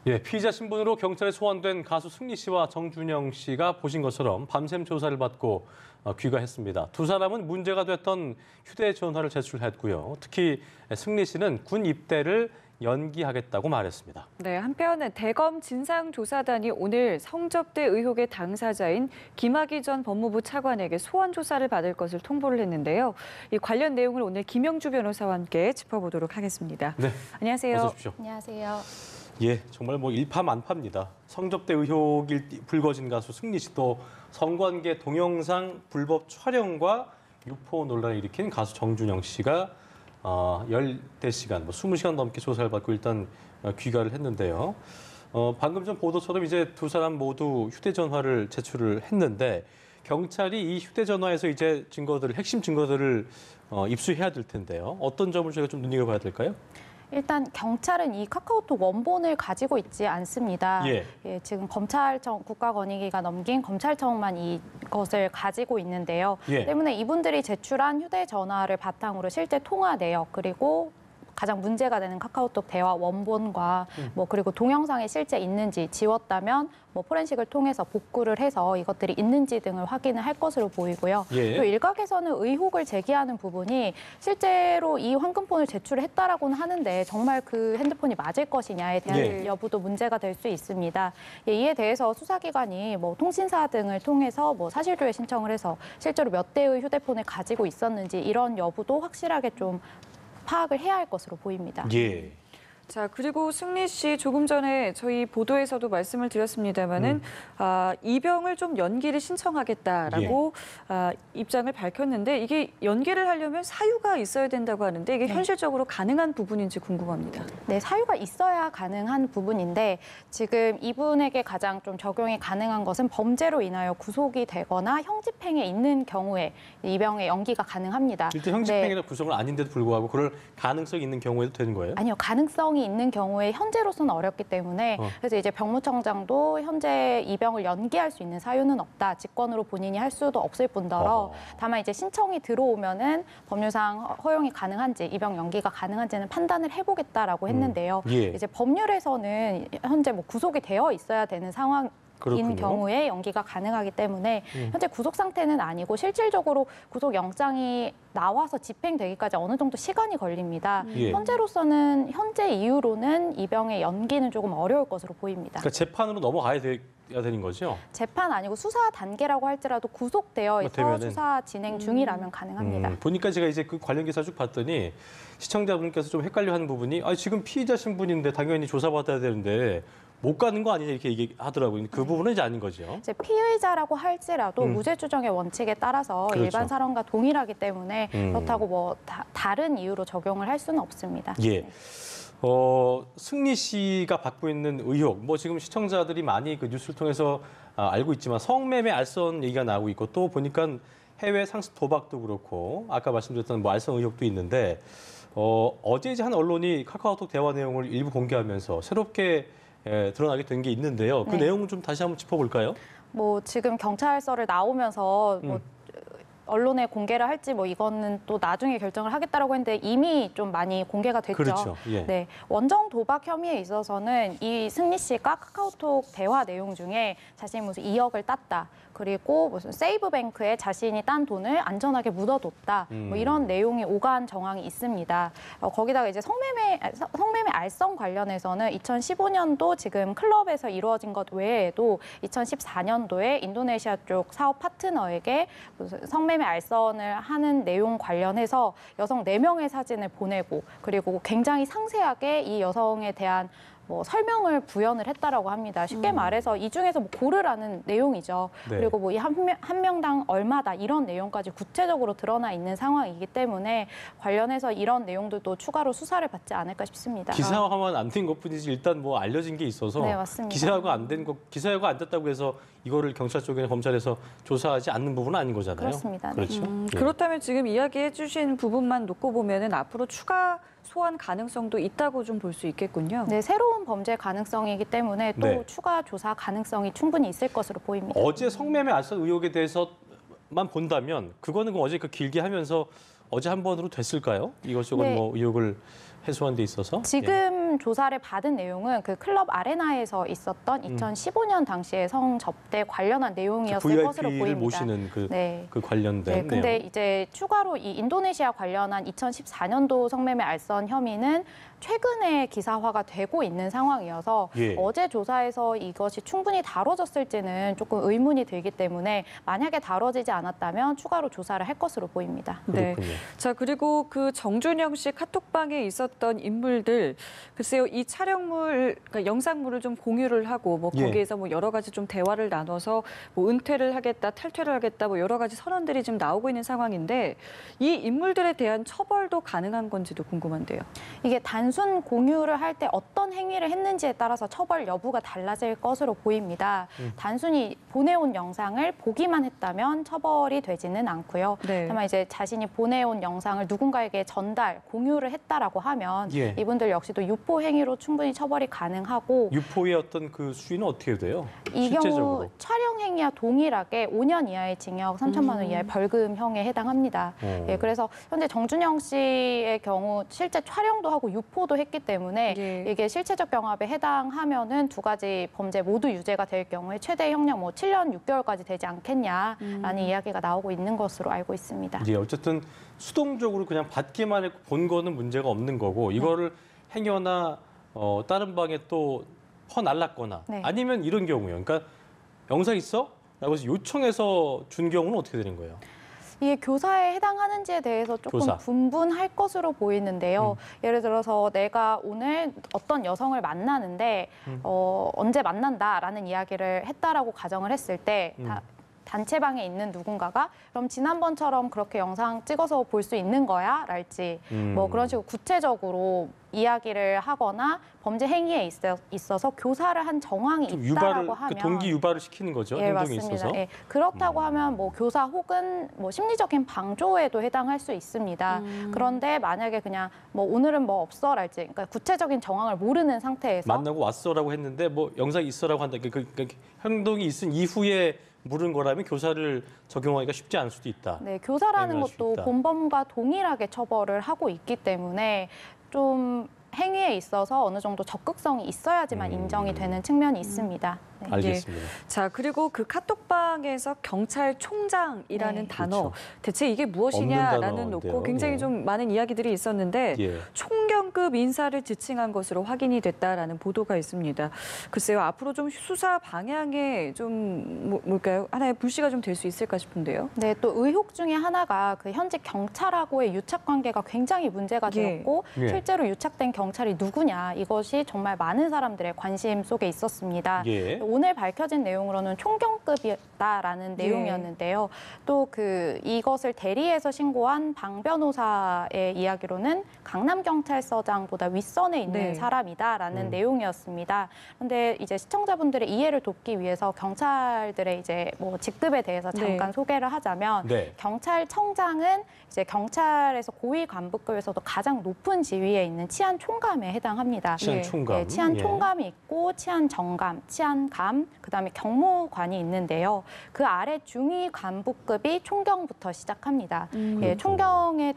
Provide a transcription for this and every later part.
예, 피의자 신분으로 경찰에 소환된 가수 승리 씨와 정준영 씨가 보신 것처럼 밤샘 조사를 받고 귀가했습니다. 두 사람은 문제가 됐던 휴대전화를 제출했고요. 특히 승리 씨는 군 입대를 연기하겠다고 말했습니다. 네, 한편 대검 진상조사단이 오늘 성접대 의혹의 당사자인 김학의 전 법무부 차관에게 소환 조사를 받을 것을 통보를 했는데요. 이 관련 내용을 오늘 김영주 변호사와 함께 짚어보도록 하겠습니다. 네, 안녕하세요. 어서 오십시오. 안녕하세요. 예, 정말 일파만파입니다. 성접대 의혹이 불거진 가수 승리 씨, 또 성관계 동영상 불법 촬영과 유포 논란을 일으킨 가수 정준영 씨가 열대 시간, 20시간 넘게 조사를 받고 일단 귀가를 했는데요. 방금 전 보도처럼 이제 두 사람 모두 휴대전화를 제출을 했는데 경찰이 이 휴대전화에서 이제 핵심 증거들을 입수해야 될 텐데요. 어떤 점을 저희가 좀 눈여겨봐야 될까요? 일단 경찰은 이 카카오톡 원본을 가지고 있지 않습니다. 예, 지금 검찰청 국가권익위가 넘긴 검찰청만 이것을 가지고 있는데요. 예. 때문에 이분들이 제출한 휴대전화를 바탕으로 실제 통화 내역 그리고 가장 문제가 되는 카카오톡 대화 원본과 그리고 동영상이 실제 있는지 지웠다면 포렌식을 통해서 복구를 해서 이것들이 있는지 등을 확인을 할 것으로 보이고요. 예. 또 일각에서는 의혹을 제기하는 부분이 실제로 이 황금폰을 제출했다라고는 하는데 정말 그 핸드폰이 맞을 것이냐에 대한 예. 여부도 문제가 될 수 있습니다. 이에 대해서 수사기관이 통신사 등을 통해서 사실조회 신청을 해서 실제로 몇 대의 휴대폰을 가지고 있었는지 이런 여부도 확실하게 좀 파악을 해야 할 것으로 보입니다. 예. 자, 그리고 승리 씨 조금 전에 저희 보도에서도 말씀을 드렸습니다마는 입영을 좀 연기를 신청하겠다라고 입장을 밝혔는데 이게 연기를 하려면 사유가 있어야 된다고 하는데 이게 현실적으로 가능한 부분인지 궁금합니다. 네, 사유가 있어야 가능한 부분인데 지금 이분에게 가장 좀 적용이 가능한 것은 범죄로 인하여 구속이 되거나 형집행에 있는 경우에 입영의 연기가 가능합니다. 일단 형집행이나 구속은 아닌데도 불구하고 그럴 가능성이 있는 경우에도 되는 거예요? 아니요, 가능성이 있는 경우에 현재로서는 어렵기 때문에 그래서 이제 병무청장도 현재 입영을 연기할 수 있는 사유는 없다. 직권으로 본인이 할 수도 없을 뿐더러 다만 이제 신청이 들어오면은 법률상 허용이 가능한지 입영 연기가 가능한지는 판단을 해보겠다라고 했는데요. 예. 이제 법률에서는 현재 구속이 되어 있어야 되는 상황. 그렇군요. 인 경우에 연기가 가능하기 때문에 현재 구속 상태는 아니고 실질적으로 구속 영장이 나와서 집행되기까지 어느 정도 시간이 걸립니다. 예. 현재 이후로는 입영의 연기는 조금 어려울 것으로 보입니다. 그러니까 재판으로 넘어가야 되는 거죠? 재판 아니고 수사 단계라고 할지라도 구속되어 있어 되면은. 수사 진행 중이라면 가능합니다. 보니까 제가 이제 그 관련 기사 쭉 봤더니 시청자분께서 좀 헷갈려하는 부분이 지금 피의자 신분인데 당연히 조사받아야 되는데 못 가는 거 아니냐 이렇게 얘기하더라고요. 그 부분은 이제 아닌 거죠. 이제 피의자라고 할지라도 무죄 추정의 원칙에 따라서 그렇죠. 일반 사람과 동일하기 때문에 그렇다고 다른 이유로 적용을 할 수는 없습니다. 예. 네. 승리 씨가 받고 있는 의혹, 지금 시청자들이 많이 그 뉴스를 통해서 알고 있지만 성매매 알선 얘기가 나오고 있고 또 보니까 해외 상습 도박도 그렇고 아까 말씀드렸던 알선 의혹도 있는데 어제 이제 한 언론이 카카오톡 대화 내용을 일부 공개하면서 새롭게 드러나게 된 게 있는데요. 그 네. 내용을 좀 다시 한번 짚어볼까요? 지금 경찰서를 나오면서 언론에 공개를 할지 이거는 또 나중에 결정을 하겠다라고 했는데 이미 좀 많이 공개가 됐죠. 그렇죠. 예. 네, 원정 도박 혐의에 있어서는 이 승리 씨가 카카오톡 대화 내용 중에 자신이 무슨 2억을 땄다. 그리고 무슨 세이브뱅크에 자신이 딴 돈을 안전하게 묻어뒀다. 이런 내용이 오간 정황이 있습니다. 거기다가 이제 성매매 알선 관련해서는 2015년도 지금 클럽에서 이루어진 것 외에도 2014년도에 인도네시아 쪽 사업 파트너에게 성매매 알선을 하는 내용 관련해서 여성 4명의 사진을 보내고 그리고 굉장히 상세하게 이 여성에 대한 설명을 부연을 했다라고 합니다. 쉽게 말해서 이 중에서 고르라는 내용이죠. 네. 그리고 이 한 명당 얼마다 이런 내용까지 구체적으로 드러나 있는 상황이기 때문에 관련해서 이런 내용들도 추가로 수사를 받지 않을까 싶습니다. 기사화만 안 된 것뿐이지 일단 알려진 게 있어서 네, 맞습니다. 기사화가 안 됐다고 해서 이거를 경찰 쪽이나 검찰에서 조사하지 않는 부분은 아닌 거잖아요. 그렇습니다. 네. 그렇죠. 예. 그렇다면 지금 이야기해 주신 부분만 놓고 보면은 앞으로 추가 소환 가능성도 있다고 좀 볼 수 있겠군요. 네, 새로운 범죄 가능성이기 때문에 또 네. 추가 조사 가능성이 충분히 있을 것으로 보입니다. 어제 성매매 알선 의혹에 대해서만 본다면 그거는 어제 길게 하면서 어제 한 번으로 됐을까요? 이것저것 네. 의혹을 해소한 데 있어서? 지금 지금 조사를 받은 내용은 그 클럽 아레나에서 있었던 2015년 당시에 성접대 관련한 내용이었을 것으로 VIP를 보입니다. 모시는 그, 네. 그 관련된 네, 근데 내용. 이제 추가로 이 인도네시아 관련한 2014년도 성매매 알선 혐의는 최근에 기사화가 되고 있는 상황이어서 예. 어제 조사에서 이것이 충분히 다뤄졌을지는 조금 의문이 들기 때문에 만약에 다뤄지지 않았다면 추가로 조사를 할 것으로 보입니다. 네. 그렇군요. 자, 그리고 그 정준영 씨 카톡방에 있었던 인물들, 글쎄요, 이 촬영물, 그러니까 영상물을 좀 공유를 하고, 뭐 예. 거기에서 뭐 여러 가지 좀 대화를 나눠서 뭐 은퇴를 하겠다, 탈퇴를 하겠다, 뭐 여러 가지 선언들이 지금 나오고 있는 상황인데, 이 인물들에 대한 처벌도 가능한 건지도 궁금한데요. 이게 단순 공유를 할 때 어떤 행위를 했는지에 따라서 처벌 여부가 달라질 것으로 보입니다. 단순히 보내온 영상을 보기만 했다면 처벌이 되지는 않고요. 네. 다만 이제 자신이 보내온 영상을 누군가에게 전달, 공유를 했다라고 하면 예. 이분들 역시도 유포 행위로 충분히 처벌이 가능하고 유포의 어떤 그 수위는 어떻게 돼요? 이 실제적으로. 경우 촬영 행위와 동일하게 5년 이하의 징역, 3천만 원 이하의 벌금형에 해당합니다. 예, 그래서 현재 정준영 씨의 경우 실제 촬영도 하고 유포도 했기 때문에 예. 이게 실체적 경합에 해당하면은 두 가지 범죄 모두 유죄가 될 경우에 최대 형량 뭐 7년 6개월까지 되지 않겠냐라는 이야기가 나오고 있는 것으로 알고 있습니다. 예, 어쨌든 수동적으로 그냥 받기만 했고 본 거는 문제가 없는 거고 이거를 행여나 다른 방에 또 퍼날랐거나 네. 아니면 이런 경우요. 그러니까 영상 있어? 라고 해서 요청해서 준 경우는 어떻게 되는 거예요? 이게 교사에 해당하는지에 대해서 조금 교사. 분분할 것으로 보이는데요. 예를 들어서 내가 오늘 어떤 여성을 만나는데 언제 만난다라는 이야기를 했다라고 가정을 했을 때 단체방에 있는 누군가가 그럼 지난번처럼 그렇게 영상 찍어서 볼 수 있는 거야? 랄지 뭐 그런 식으로 구체적으로 이야기를 하거나 범죄 행위에 있어서 교사를 한 정황이 좀 있다라고 유발을 하면 그 동기 유발을 시키는 거죠. 예, 행동에 맞습니다. 있어서. 예, 그렇다고 하면 뭐 교사 혹은 뭐 심리적인 방조에도 해당할 수 있습니다. 그런데 만약에 그냥 뭐 오늘은 뭐 없어랄지, 그러니까 구체적인 정황을 모르는 상태에서 만나고 왔어라고 했는데 뭐 영상 있어라고 한다. 그 행동이 있은 이후에 물은 거라면 교사를 적용하기가 쉽지 않을 수도 있다. 네, 교사라는 행위할 수 것도 있다. 본범과 동일하게 처벌을 하고 있기 때문에 좀 행위에 있어서 어느 정도 적극성이 있어야지만 인정이 되는 측면이 있습니다. 네. 알겠습니다. 자, 그리고 그 카톡방에서 경찰총장이라는 네, 단어, 그렇죠. 대체 이게 없는 무엇이냐라는 단어인데요. 놓고 굉장히 예. 좀 많은 이야기들이 있었는데 예. 총경급 인사를 지칭한 것으로 확인이 됐다라는 보도가 있습니다. 글쎄요, 앞으로 좀 수사 방향에 좀 뭘까요? 하나의 불씨가 좀 될 수 있을까 싶은데요. 네, 또 의혹 중에 하나가 그 현직 경찰하고의 유착 관계가 굉장히 문제가 예. 되었고 예. 실제로 유착된 경찰이 누구냐 이것이 정말 많은 사람들의 관심 속에 있었습니다. 예. 오늘 밝혀진 내용으로는 총경급이다라는 내용이었는데요. 또 그 이것을 대리해서 신고한 방 변호사의 이야기로는 강남경찰서장보다 윗선에 있는 네. 사람이다라는 내용이었습니다. 그런데 이제 시청자분들의 이해를 돕기 위해서 경찰들의 이제 뭐 직급에 대해서 잠깐 네. 소개를 하자면 네. 경찰청장은 이제 경찰에서 고위 간부급에서도 가장 높은 지위에 있는 치안총감에 해당합니다. 치안 예. 총감. 네, 치안총감이 있고 치안정감, 치안감, 그다음에 경무관이 있는데요. 그 아래 중위 간부급이 총경부터 시작합니다. 예, 총경의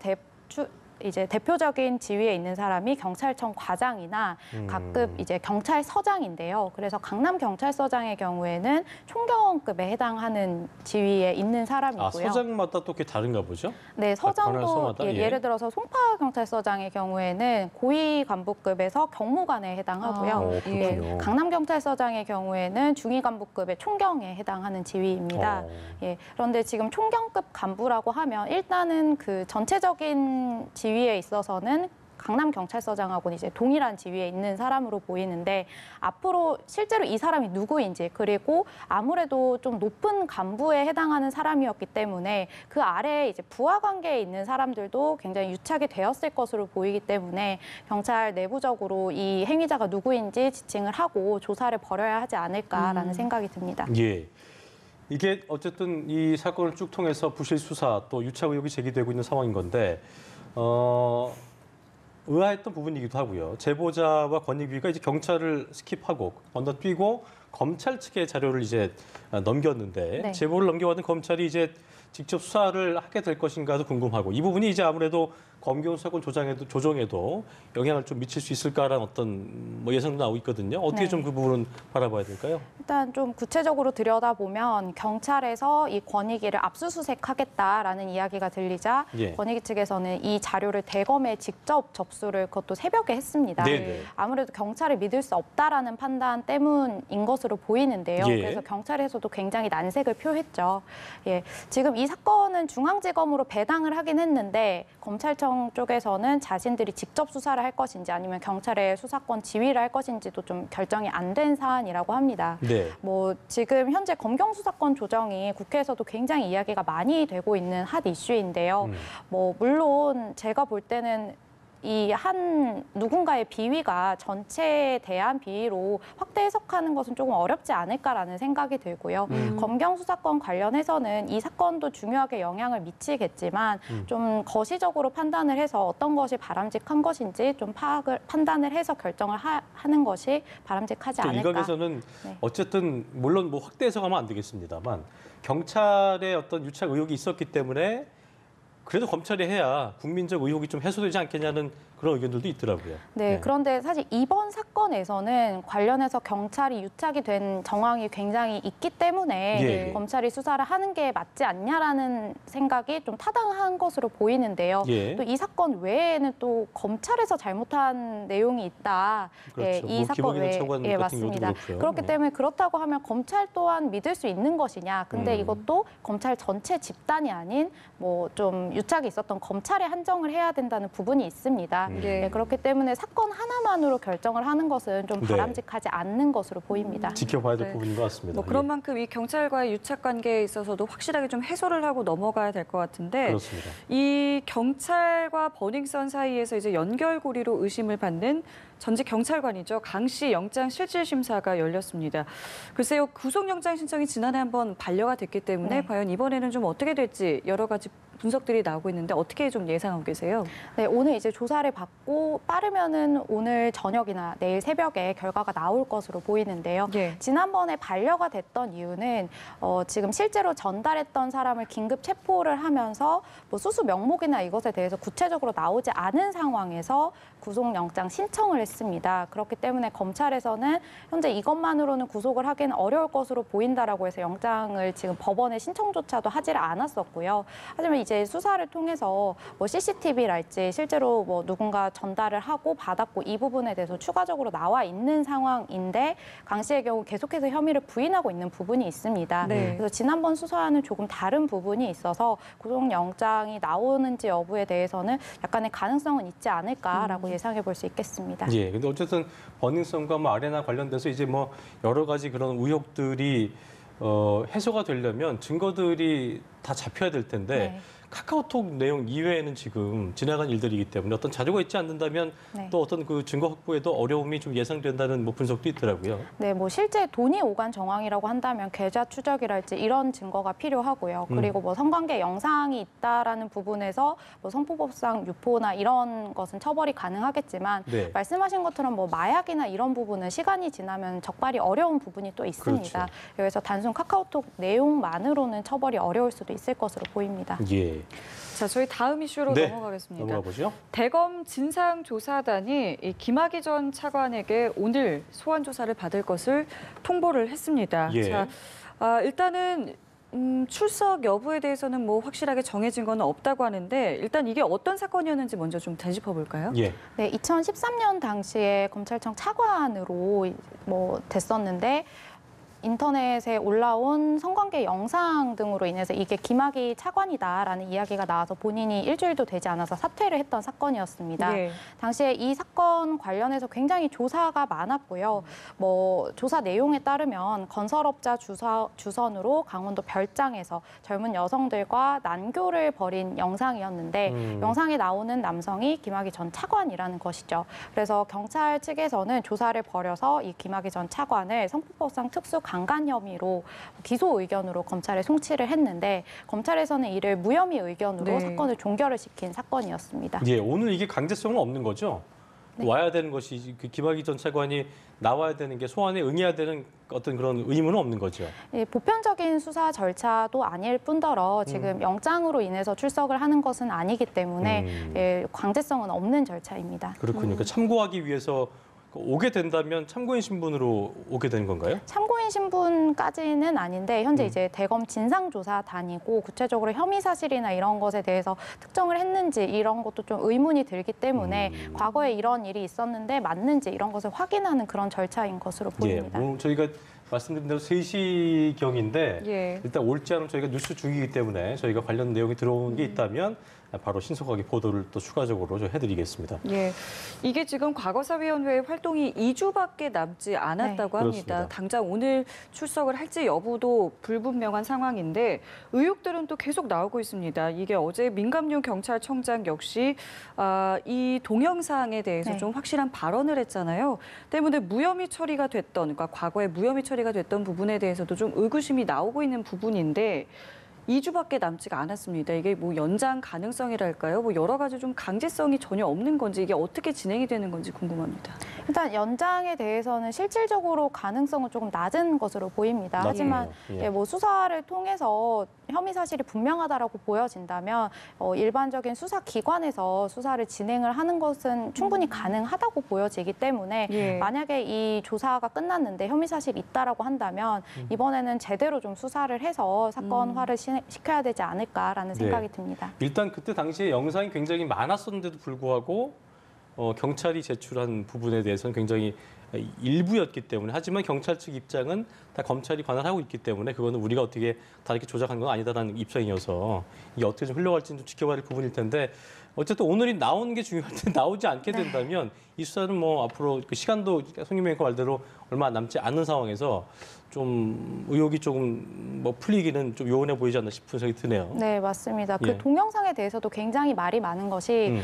이제 대표적인 지위에 있는 사람이 경찰청 과장이나 각급 이제 경찰서장인데요. 그래서 강남 경찰서장의 경우에는 총경급에 해당하는 지위에 있는 사람이고요. 아, 서장마다 또 그게 다른가 보죠? 네, 서장도 관할서마다? 예. 예를 들어서 송파 경찰서장의 경우에는 고위 간부급에서 경무관에 해당하고요. 예. 그렇군요. 강남 경찰서장의 경우에는 중위 간부급의 총경에 해당하는 지위입니다. 예, 그런데 지금 총경급 간부라고 하면 일단은 그 전체적인 지위에 있어서는 강남 경찰서장하고는 이제 동일한 지위에 있는 사람으로 보이는데 앞으로 실제로 이 사람이 누구인지 그리고 아무래도 좀 높은 간부에 해당하는 사람이었기 때문에 그 아래에 이제 부하 관계에 있는 사람들도 굉장히 유착이 되었을 것으로 보이기 때문에 경찰 내부적으로 이 행위자가 누구인지 지칭을 하고 조사를 벌여야 하지 않을까라는 생각이 듭니다. 예. 이게 어쨌든 이 사건을 쭉 통해서 부실 수사 또 유착 의혹이 제기되고 있는 상황인 건데 의아했던 부분이기도 하고요. 제보자와 권익위가 이제 경찰을 스킵하고 건너뛰고 검찰 측의 자료를 이제 넘겼는데 네. 제보를 넘겨받은 검찰이 이제 직접 수사를 하게 될 것인가도 궁금하고 이 부분이 이제 아무래도 검경 수사권 조정에도 영향을 좀 미칠 수 있을까라는 어떤 뭐 예상도 나오고 있거든요. 어떻게 네. 좀 그 부분은 바라봐야 될까요? 일단 좀 구체적으로 들여다보면 경찰에서 이 권익위를 압수수색하겠다라는 이야기가 들리자 예. 권익위 측에서는 이 자료를 대검에 직접 접수를 그것도 새벽에 했습니다. 네네. 아무래도 경찰을 믿을 수 없다라는 판단 때문인 것으로 보이는데요. 예. 그래서 경찰에서도 굉장히 난색을 표했죠. 예, 지금 이 사건은 중앙지검으로 배당을 하긴 했는데 검찰청 쪽에서는 자신들이 직접 수사를 할 것인지 아니면 경찰의 수사권 지휘를 할 것인지도 좀 결정이 안 된 사안이라고 합니다. 네. 뭐 지금 현재 검경 수사권 조정이 국회에서도 굉장히 이야기가 많이 되고 있는 핫 이슈인데요. 뭐 물론 제가 볼 때는 이 한 누군가의 비위가 전체에 대한 비위로 확대 해석하는 것은 조금 어렵지 않을까라는 생각이 들고요. 검경 수사권 관련해서는 이 사건도 중요하게 영향을 미치겠지만 좀 거시적으로 판단을 해서 어떤 것이 바람직한 것인지 좀 판단을 해서 결정을 하는 것이 바람직하지 않을까. 일각에서는 네. 어쨌든 물론 뭐 확대 해석하면 안 되겠습니다만 경찰의 어떤 유착 의혹이 있었기 때문에 그래도 검찰이 해야 국민적 의혹이 좀 해소되지 않겠냐는 그런 의견들도 있더라고요. 네, 그런데 사실 이번 사건에서는 관련해서 경찰이 유착이 된 정황이 굉장히 있기 때문에 예. 검찰이 수사를 하는 게 맞지 않냐라는 생각이 좀 타당한 것으로 보이는데요. 예. 또 이 사건 외에는 또 검찰에서 잘못한 내용이 있다. 그렇죠. 이 뭐 사건 김학의 외에 차관 예, 같은 경우도 맞습니다. 그렇고요. 그렇기 네. 때문에 그렇다고 하면 검찰 또한 믿을 수 있는 것이냐. 근데 이것도 검찰 전체 집단이 아닌 뭐 좀 유착이 있었던 검찰에 한정을 해야 된다는 부분이 있습니다. 네, 그렇기 때문에 사건 하나만으로 결정을 하는 것은 좀 네. 바람직하지 않는 것으로 보입니다. 지켜봐야 될 네. 부분인 것 같습니다. 뭐 그런 예. 만큼 이 경찰과의 유착 관계에 있어서도 확실하게 좀 해소를 하고 넘어가야 될 것 같은데 그렇습니다. 이 경찰과 버닝썬 사이에서 이제 연결고리로 의심을 받는 전직 경찰관이죠. 강 씨 영장 실질 심사가 열렸습니다. 글쎄요, 구속영장 신청이 지난해 한번 반려가 됐기 때문에 네. 과연 이번에는 좀 어떻게 될지 여러 가지 분석들이 나오고 있는데 어떻게 좀 예상하고 계세요? 네, 오늘 이제 조사를 받고 빠르면은 오늘 저녁이나 내일 새벽에 결과가 나올 것으로 보이는데요. 예. 지난번에 반려가 됐던 이유는 지금 실제로 전달했던 사람을 긴급 체포를 하면서 뭐 수수 명목이나 이것에 대해서 구체적으로 나오지 않은 상황에서 구속영장 신청을 했습니다. 그렇기 때문에 검찰에서는 현재 이것만으로는 구속을 하기는 어려울 것으로 보인다라고 해서 영장을 지금 법원에 신청조차도 하지를 않았었고요. 하지만 이제 수사를 통해서 뭐 CCTV랄지 실제로 뭐 누군가 전달을 하고 받았고 이 부분에 대해서 추가적으로 나와 있는 상황인데 강 씨의 경우 계속해서 혐의를 부인하고 있는 부분이 있습니다. 네. 그래서 지난번 수사와는 조금 다른 부분이 있어서 구속영장이 나오는지 여부에 대해서는 약간의 가능성은 있지 않을까라고 예상해 볼 수 있겠습니다. 예. 근데 어쨌든 버닝썬과 뭐 아레나 관련돼서 이제 뭐 여러 가지 그런 의혹들이 해소가 되려면 증거들이 다 잡혀야 될 텐데 네. 카카오톡 내용 이외에는 지금 지나간 일들이기 때문에 어떤 자료가 있지 않는다면 네. 또 어떤 그 증거 확보에도 어려움이 좀 예상된다는 뭐 분석도 있더라고요. 네, 뭐 실제 돈이 오간 정황이라고 한다면 계좌 추적이랄지 이런 증거가 필요하고요. 그리고 뭐 성관계 영상이 있다라는 부분에서 뭐 성폭법상 유포나 이런 것은 처벌이 가능하겠지만 네. 말씀하신 것처럼 뭐 마약이나 이런 부분은 시간이 지나면 적발이 어려운 부분이 또 있습니다. 그렇죠. 그래서 단순 카카오톡 내용만으로는 처벌이 어려울 수도 있을 것으로 보입니다. 예. 자, 저희 다음 이슈로 네. 넘어가겠습니다. 넘어가 보죠. 대검 진상조사단이 이 김학의 전 차관에게 오늘 소환 조사를 받을 것을 통보를 했습니다. 예. 자, 일단은 출석 여부에 대해서는 뭐 확실하게 정해진 건 없다고 하는데 일단 이게 어떤 사건이었는지 먼저 좀 되짚어 볼까요? 예. 네, 2013년 당시에 검찰청 차관으로 뭐 됐었는데 인터넷에 올라온 성관계 영상 등으로 인해서 이게 김학의 차관이다라는 이야기가 나와서 본인이 일주일도 되지 않아서 사퇴를 했던 사건이었습니다. 예. 당시에 이 사건 관련해서 굉장히 조사가 많았고요. 뭐 조사 내용에 따르면 건설업자 주선으로 강원도 별장에서 젊은 여성들과 난교를 벌인 영상이었는데 영상에 나오는 남성이 김학의 전 차관이라는 것이죠. 그래서 경찰 측에서는 조사를 벌여서 이 김학의 전 차관을 성폭법상 특수 강간 혐의로 기소 의견으로 검찰에 송치를 했는데 검찰에서는 이를 무혐의 의견으로 네. 사건을 종결을 시킨 사건이었습니다. 예. 오늘 이게 강제성은 없는 거죠? 와야 되는 것이 그 김학의 전 차관이 나와야 되는 게 소환에 응해야 되는 어떤 그런 의무는 없는 거죠. 예, 보편적인 수사 절차도 아닐 뿐더러 지금 영장으로 인해서 출석을 하는 것은 아니기 때문에 예, 강제성은 없는 절차입니다. 그렇군요. 그러니까 참고하기 위해서 오게 된다면 참고인 신분으로 오게 되는 건가요? 참고인 신분까지는 아닌데 현재 이제 대검 진상조사단이고 구체적으로 혐의 사실이나 이런 것에 대해서 특정을 했는지 이런 것도 좀 의문이 들기 때문에 과거에 이런 일이 있었는데 맞는지 이런 것을 확인하는 그런 절차인 것으로 보입니다. 예, 뭐 저희가 말씀드린 대로 3시경인데 예. 일단 올지 않으면 저희가 뉴스 중이기 때문에 저희가 관련 내용이 들어온 게 있다면 바로 신속하게 보도를 또 추가적으로 좀 해드리겠습니다. 예, 이게 지금 과거사위원회 활동이 2주밖에 남지 않았다고 네, 합니다. 그렇습니다. 당장 오늘 출석을 할지 여부도 불분명한 상황인데 의혹들은 또 계속 나오고 있습니다. 이게 어제 민감용 경찰청장 역시 이 동영상에 대해서 네. 좀 확실한 발언을 했잖아요. 때문에 무혐의 처리가 됐던, 그러니까 과거에 무혐의 처리가 됐던 부분에 대해서도 좀 의구심이 나오고 있는 부분인데 2주밖에 남지가 않았습니다. 이게 뭐 연장 가능성이랄까요? 뭐 여러 가지 좀 강제성이 전혀 없는 건지 이게 어떻게 진행이 되는 건지 궁금합니다. 일단 연장에 대해서는 실질적으로 가능성은 조금 낮은 것으로 보입니다. 하지만 예. 예, 뭐 수사를 통해서 혐의 사실이 분명하다라고 보여진다면 일반적인 수사 기관에서 수사를 진행을 하는 것은 충분히 가능하다고 보여지기 때문에 예. 만약에 이 조사가 끝났는데 혐의 사실이 있다라고 한다면 이번에는 제대로 좀 수사를 해서 사건화를 시켜야 되지 않을까라는 생각이 듭니다. 일단 그때 당시에 영상이 굉장히 많았었는데도 불구하고 경찰이 제출한 부분에 대해서는 굉장히 일부였기 때문에 하지만 경찰 측 입장은 다 검찰이 관할하고 있기 때문에 그거는 우리가 어떻게 다 이렇게 조작한 건 아니다라는 입장이어서 이게 어떻게 좀 흘러갈지는 좀 지켜봐야 될 부분일 텐데 어쨌든 오늘이 나오는 게 중요한데 나오지 않게 된다면 이 수사는 뭐 앞으로 그 시간도 손김 앵커 말대로 얼마 남지 않는 상황에서 좀 의혹이 조금 뭐 풀리기는 좀 요원해 보이지 않나 싶은 생각이 드네요. 네, 맞습니다. 예. 그 동영상에 대해서도 굉장히 말이 많은 것이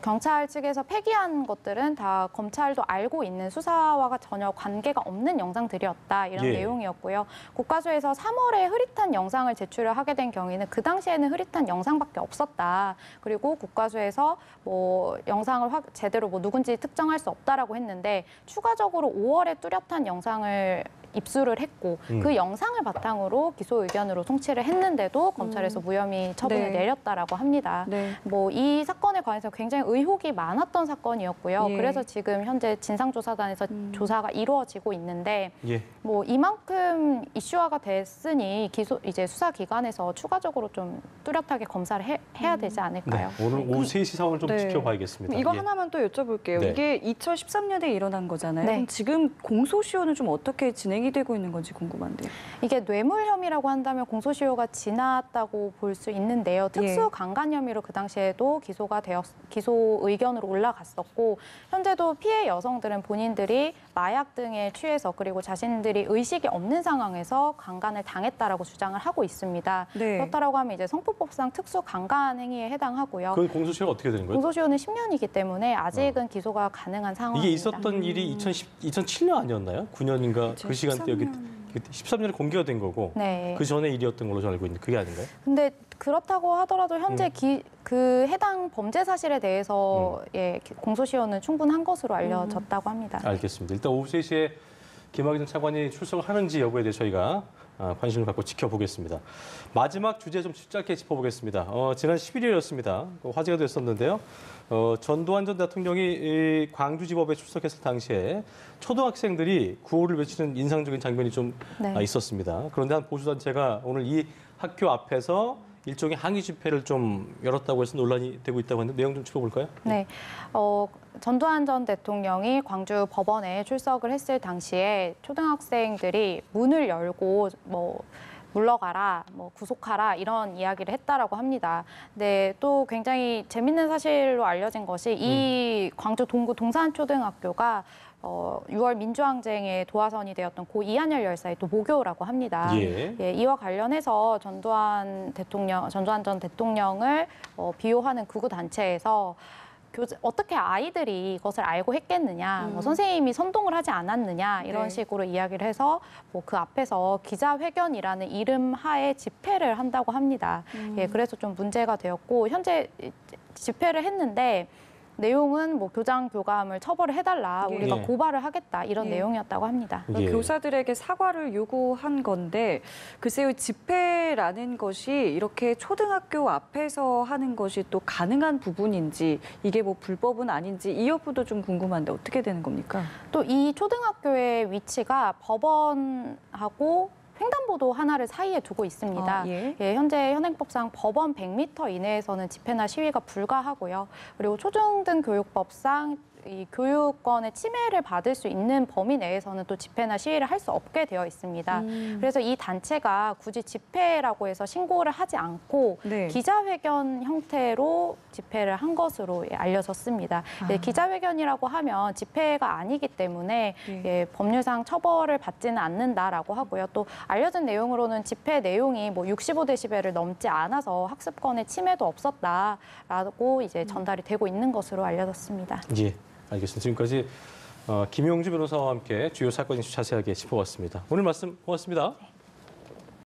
경찰 측에서 폐기한 것들은 다 검찰도 알고 있는 수사와 전혀 관계가 없는 영상들이었다 이런 예. 내용이었고요. 국가수에서 3월에 흐릿한 영상을 제출을 하게 된 경우에는 그 당시에는 흐릿한 영상밖에 없었다. 그리고 국가수에서 뭐 영상을 제대로 뭐 누군지 특정할 수 없다라고 했는데 추가적으로 5월에 뚜렷한 영상을 입수를 했고 그 영상을 바탕으로 기소 의견으로 송치를 했는데도 검찰에서 무혐의 처분을 네. 내렸다라고 합니다. 네. 뭐 이 사건에 관해서 굉장히 의혹이 많았던 사건이었고요. 예. 그래서 지금 현재 진상조사단에서 조사가 이루어지고 있는데 예. 뭐 이만큼 이슈화가 됐으니 이제 수사기관에서 추가적으로 좀 뚜렷하게 검사를 해야 되지 않을까요? 네. 오늘 오후 3시 상황을 좀 네. 지켜봐야겠습니다. 이거 예. 하나만 또 여쭤볼게요. 네. 이게 2013년에 일어난 거잖아요. 네. 그럼 지금 공소시효는 좀 어떻게 진행이 되고 있는 건지 궁금한데요. 이게 뇌물 혐의라고 한다면 공소시효가 지났다고 볼 수 있는데요. 특수 강간 혐의로 그 당시에도 기소 의견으로 올라갔었고 현재도 피해 여성들은 본인들이 마약 등에 취해서 그리고 자신들이 의식이 없는 상황에서 강간을 당했다라고 주장을 하고 있습니다. 네. 그렇다라고 하면 이제 성폭법상 특수 강간 행위에 해당하고요. 그 공소시효가 어떻게 되는 거예요? 공소시효는 10년이기 때문에 아직은 기소가 가능한 상황입니다. 이게 있었던 일이 2007년 아니었나요? 9년인가 그 시간대 여기 13년에 공개가 된 거고 네. 그 전에 일이었던 걸로 저는 알고 있는데 그게 아닌가요? 근데 그렇다고 하더라도 현재 그 해당 범죄 사실에 대해서 예, 공소시효는 충분한 것으로 알려졌다고 합니다. 알겠습니다. 일단 오후 3시에 김학의 전 차관이 출석을 하는지 여부에 대해 저희가 관심을 갖고 지켜보겠습니다. 마지막 주제 좀 짧게 짚어보겠습니다. 지난 11일이었습니다. 화제가 됐었는데요. 전두환 전 대통령이 광주지법에 출석했을 당시에 초등학생들이 구호를 외치는 인상적인 장면이 좀 네. 있었습니다. 그런데 한 보수단체가 오늘 이 학교 앞에서 일종의 항의 집회를 좀 열었다고 해서 논란이 되고 있다고 하는데 내용 좀 짚어볼까요? 네, 전두환 전 대통령이 광주 법원에 출석을 했을 당시에 초등학생들이 문을 열고 뭐 물러가라, 뭐 구속하라 이런 이야기를 했다라고 합니다. 근데 또 굉장히 재밌는 사실로 알려진 것이 이 광주 동구 동산초등학교가 6월 민주항쟁의 도화선이 되었던 고 이한열 열사의 또 모교라고 합니다. 예. 이와 관련해서 전두환 전 대통령을 비호하는 극우 단체에서 어떻게 아이들이 이것을 알고 했겠느냐, 뭐 선생님이 선동을 하지 않았느냐 이런 네. 식으로 이야기를 해서 뭐 그 앞에서 기자회견이라는 이름 하에 집회를 한다고 합니다. 예, 그래서 좀 문제가 되었고 현재 집회를 했는데 내용은 뭐 교장 교감을 처벌을 해달라, 예. 우리가 예. 고발을 하겠다 이런 예. 내용이었다고 합니다. 예. 교사들에게 사과를 요구한 건데 글쎄요, 집회라는 것이 이렇게 초등학교 앞에서 하는 것이 또 가능한 부분인지, 이게 뭐 불법은 아닌지 이 여부도 좀 궁금한데 어떻게 되는 겁니까? 또 이 초등학교의 위치가 법원하고 횡단보도 하나를 사이에 두고 있습니다. 예. 현재 현행법상 법원 100m 이내에서는 집회나 시위가 불가하고요. 그리고 초중등 교육법상 이 교육권의 침해를 받을 수 있는 범위 내에서는 또 집회나 시위를 할 수 없게 되어 있습니다. 그래서 이 단체가 굳이 집회라고 해서 신고를 하지 않고 네. 기자회견 형태로 집회를 한 것으로 알려졌습니다. 기자회견이라고 하면 집회가 아니기 때문에 법률상 처벌을 받지는 않는다라고 하고요. 또 알려진 내용으로는 집회 내용이 뭐 65데시벨을 넘지 않아서 학습권의 침해도 없었다라고 이제 전달이 되고 있는 것으로 알려졌습니다. 예, 알겠습니다. 지금까지 김용주 변호사와 함께 주요 사건 이슈 자세하게 짚어봤습니다. 오늘 말씀 고맙습니다.